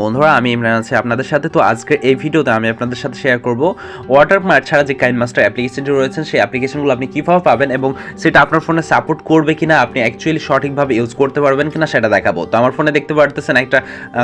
বন্ধুরা, আমি ইমরান আছি আপনাদের সাথে। তো আজকের এই ভিডিওতে আমি আপনাদের সাথে শেয়ার করব ওয়াটারমার্ক ছাড়া যে কাইনমাস্টার অ্যাপ্লিকেশনটি রয়েছে সেই অ্যাপ্লিকেশনগুলো আপনি কীভাবে পাবেন এবং সেটা আপনার ফোনে সাপোর্ট করবে কিনা, আপনি অ্যাকচুয়ালি সঠিকভাবে ইউজ করতে পারবেন কিনা সেটা দেখাবো। তো আমার ফোনে দেখতে পারতেছেন একটা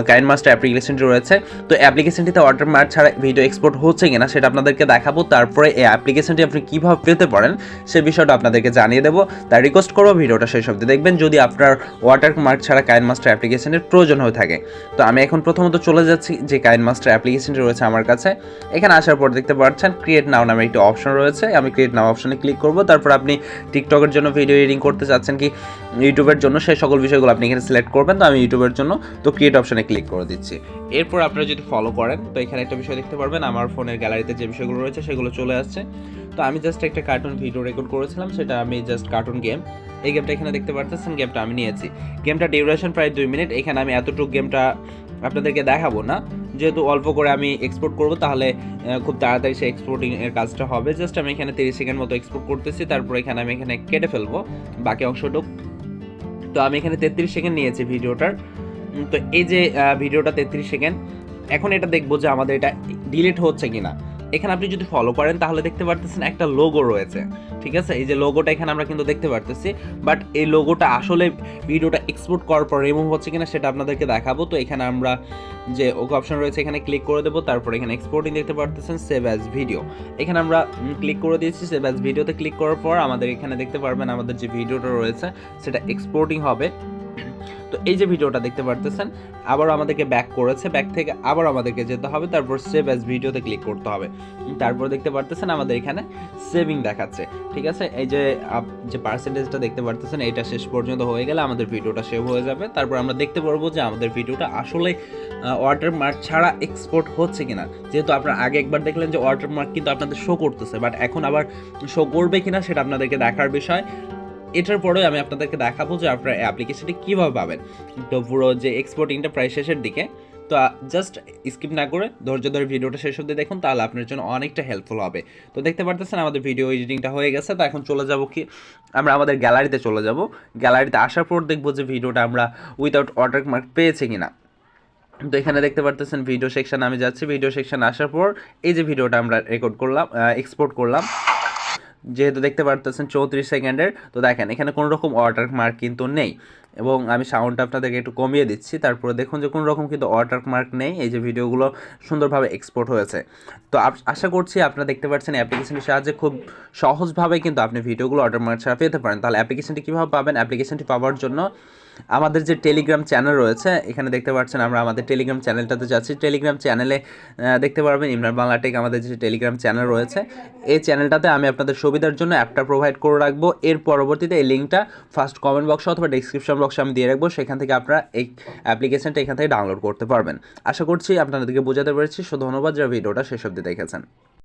কাইনমাস্টার অ্যাপ্লিকেশনটি রয়েছে। তো অ্যাপ্লিকেশনটিতে ওয়াটারমার্ক ছাড়া ভিডিও এক্সপোর্ট হচ্ছে কিনা সেটা আপনাদেরকে দেখাবো। তারপরে এই অ্যাপ্লিকেশনটি আপনি কীভাবে পেতে পারেন সে বিষয়টা আপনাদেরকে জানিয়ে দেবো। তাই রিকোয়েস্ট করবো ভিডিওটা শেষ অবধি দেখবেন যদি আপনার ওয়াটারমার্ক ছাড়া কাইনমাস্টার অ্যাপ্লিকেশনের প্রয়োজন হয়ে থাকে। তো আমি এখন প্রথমত চলে যাচ্ছি যে কাইনমাস্টার অ্যাপ্লিকেশনটি রয়েছে আমার কাছে। এখানে আসার পর দেখতে পাচ্ছেন ক্রিয়েট নাও নামে একটি অপশন রয়েছে। আমি ক্রিয়েট নাও অপশনে ক্লিক করব। তারপর আপনি টিকটকের জন্য ভিডিও এডিটিং করতে চাচ্ছেন কি ইউটিউবের জন্য, সেই সকল বিষয়গুলো আপনি এখানে সিলেক্ট করবেন। তো আমি ইউটিউবের জন্য তো ক্রিয়েট অপশনে ক্লিক করে দিচ্ছি। এরপর আপনারা যদি ফলো করেন তো এখানে একটা বিষয় দেখতে পারবেন, আমার ফোনের গ্যালারিতে যে বিষয়গুলো রয়েছে সেগুলো চলে আসছে। তো আমি জাস্ট একটা কার্টুন ভিডিও রেকর্ড করেছিলাম, সেটা আমি জাস্ট কার্টুন গেম, এই গেমটা এখানে দেখতে পাচ্ছেন, গেমটা আমি নিয়েছি। গেমটা ডিউরেশন প্রায় 2 মিনিট। এখানে আমি এতটুকু গেমটা আপনাদেরকে দেখাবো না, যেহেতু অল্প করে আমি এক্সপোর্ট করব, তাহলে খুব তাড়াতাড়ি সে এক্সপোর্টিং এর কাজটা হবে। জাস্ট আমি এখানে 30 সেকেন্ড মতো এক্সপোর্ট করতেছি, তারপর এখানে আমি কেটে ফেলবো বাকি অংশটুক। তো আমি এখানে 33 সেকেন্ড নিয়েছি ভিডিওটার। তো এই যে ভিডিওটা 33 সেকেন্ড, এখন এটা দেখবো যে আমাদের এটা ডিলিট হচ্ছে কিনা। এখানে আপনি যদি ফলো করেন তাহলে দেখতে পারতেছেন একটা লোগো রয়েছে, ঠিক আছে? এই যে লোগোটা এখানে আমরা কিন্তু দেখতে পারতেছি, বাট এই লোগোটা আসলে ভিডিওটা এক্সপোর্ট করার পর রিমুভ হচ্ছে কিনা সেটা আপনাদেরকে দেখাবো। তো এখানে আমরা যে ওকে অপশন রয়েছে এখানে ক্লিক করে দেবো। তারপর এখানে এক্সপোর্টিং দেখতে পারতেছেন সেভ অ্যাজ ভিডিও, এখানে আমরা ক্লিক করে দিয়েছি। সেভ অ্যাজ ভিডিওতে ক্লিক করার পর আমাদের এখানে দেখতে পারবেন আমাদের যে ভিডিওটা রয়েছে সেটা এক্সপোর্টিং হবে। তো এই যে ভিডিওটা দেখতে পারতেছেন, আবার আমাদেরকে ব্যাক করেছে, ব্যাক থেকে আবার আমাদেরকে যেতে হবে, তারপর সেভ অ্যাজ ভিডিওতে ক্লিক করতে হবে। তারপর দেখতে পারতেছেন আমাদের এখানে সেভিং দেখাচ্ছে, ঠিক আছে? এই যে পার্সেন্টেজটা দেখতে পারতেছেন, এটা শেষ পর্যন্ত হয়ে গেলে আমাদের ভিডিওটা সেভ হয়ে যাবে। তারপর আমরা দেখতে পারবো যে আমাদের ভিডিওটা আসলে ওয়াটারমার্ক ছাড়া এক্সপোর্ট হচ্ছে কিনা। যেহেতু আপনারা আগে একবার দেখলেন যে ওয়াটারমার্ক কিন্তু আপনাদের শো করতেছে, বাট এখন আবার শো করবে কিনা সেটা আপনাদেরকে দেখার বিষয়। এটার পরে আমি আপনাদেরকে দেখাবো যে আপনার অ্যাপ্লিকেশনটি কীভাবে পাবেন। তো পুরো যে এক্সপোর্টিংটা প্রায় শেষের দিকে, তো জাস্ট স্কিপ না করে ধৈর্য ধরে ভিডিওটা শেষ অবধি দেখুন, তাহলে আপনার জন্য অনেকটা হেল্পফুল হবে। তো দেখতে পারতেছেন আমাদের ভিডিও এডিটিংটা হয়ে গেছে। তো এখন চলে যাব কি, আমরা আমাদের গ্যালারিতে চলে যাব। গ্যালারিতে আসার পর দেখবো যে ভিডিওটা আমরা উইদাউট ওয়াটারমার্ক পেয়েছি কিনা। তো এখানে দেখতে পারতেছেন ভিডিও সেকশন, আমি যাচ্ছি। ভিডিও সেকশন আসার পর এই যে ভিডিওটা আমরা রেকর্ড করলাম, এক্সপোর্ট করলাম, যেহেতু দেখতে পারতেছেন 34 সেকেন্ডের। তো দেখেন এখানে কোনো রকম ওয়াটারমার্ক কিন্তু নেই, এবং আমি সাউন্ডটা আপনাদেরকে একটু কমিয়ে দিচ্ছি। তারপরে দেখুন যে কোনো রকম কিন্তু ওয়াটারমার্ক নেই, এই যে ভিডিওগুলো সুন্দরভাবে এক্সপোর্ট হয়েছে। তো আশা করছি আপনারা দেখতে পাচ্ছেন অ্যাপ্লিকেশনটির সাহায্যে খুব সহজভাবে কিন্তু আপনি ভিডিওগুলো ওয়াটারমার্ক ছাড়া পেতে পারেন। তাহলে অ্যাপ্লিকেশনটি কীভাবে পাবেন? অ্যাপ্লিকেশনটি পাওয়ার জন্য আমাদের যে টেলিগ্রাম চ্যানেল রয়েছে, এখানে দেখতে পাচ্ছেন আমরা আমাদের টেলিগ্রাম চ্যানেলটাতে যাচ্ছি। টেলিগ্রাম চ্যানেলে দেখতে পারবেন ইমরান বাংলা টেক, আমাদের যে টেলিগ্রাম চ্যানেল রয়েছে, এই চ্যানেলটাতে আমি আপনাদের সুবিধার জন্য অ্যাপটা প্রোভাইড করে রাখবো। এর পরবর্তীতে এই লিঙ্কটা ফার্স্ট কমেন্ট বক্সে অথবা ডিসক্রিপশন বক্সে আমি দিয়ে রাখবো, সেখান থেকে আপনারা এই অ্যাপ্লিকেশনটা এখান থেকে ডাউনলোড করতে পারবেন। আশা করছি আপনাদেরকে বোঝাতে পেরেছি। ধন্যবাদ যারা ভিডিওটা শেষ অবধি দেখেছেন।